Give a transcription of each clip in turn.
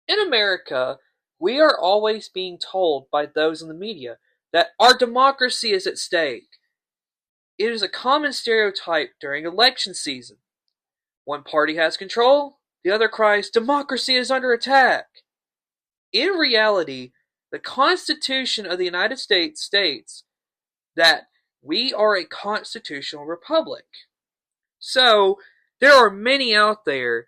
In America, we are always being told by those in the media that our democracy is at stake. It is a common stereotype during election season. One party has control, the other cries, democracy is under attack. In reality, the Constitution of the United States states that we are a constitutional republic. So, there are many out there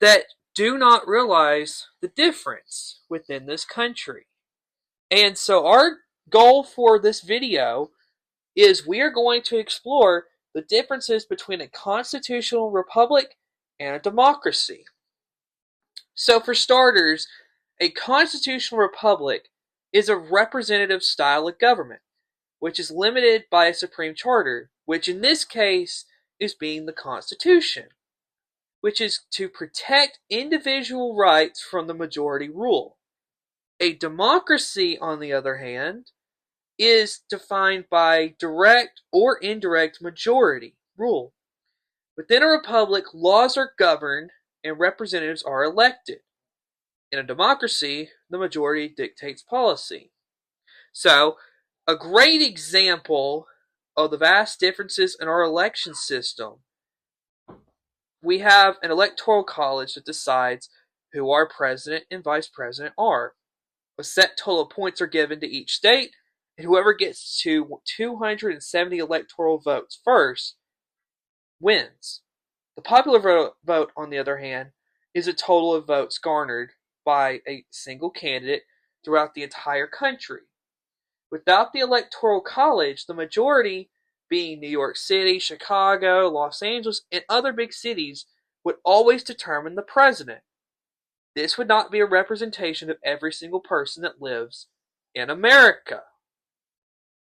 that do not realize the difference within this country. And so, our goal for this video is we are going to explore the differences between a constitutional republic and a democracy. So, for starters, a constitutional republic is a representative style of government, which is limited by a supreme charter, which in this case is being the Constitution, which is to protect individual rights from the majority rule. A democracy, on the other hand, is defined by direct or indirect majority rule. Within a republic, laws are governed and representatives are elected. In a democracy, the majority dictates policy. So, a great example of the vast differences in our election system, we have an electoral college that decides who our president and vice president are. A set total of points are given to each state, and whoever gets to 270 electoral votes first wins. The popular vote, on the other hand, is a total of votes garnered by a single candidate throughout the entire country. Without the Electoral College, the majority, being New York City, Chicago, Los Angeles, and other big cities, would always determine the president. This would not be a representation of every single person that lives in America.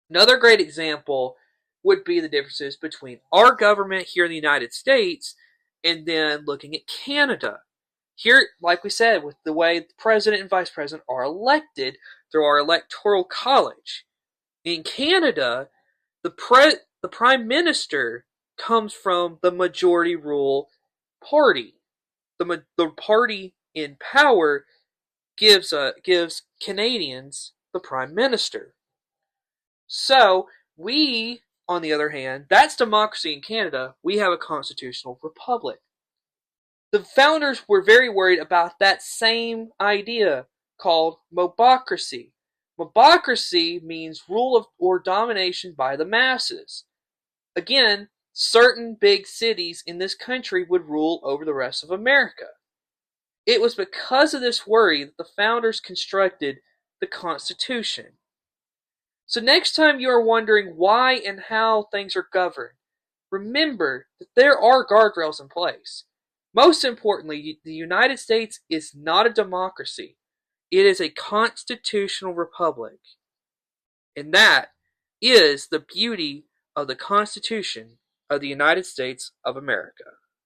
Another great example would be the differences between our government here in the United States and then looking at Canada. Here, like we said, with the way the president and vice president are elected through our electoral college. In Canada, the prime minister comes from the majority rule party. The party in power gives Canadians the prime minister. So we, on the other hand, that's democracy in Canada. We have a constitutional republic. The founders were very worried about that same idea called mobocracy. Mobocracy means rule of or domination by the masses. Again, certain big cities in this country would rule over the rest of America. It was because of this worry that the founders constructed the Constitution. So next time you are wondering why and how things are governed, remember that there are guardrails in place. Most importantly, the United States is not a democracy. It is a constitutional republic. And that is the beauty of the Constitution of the United States of America.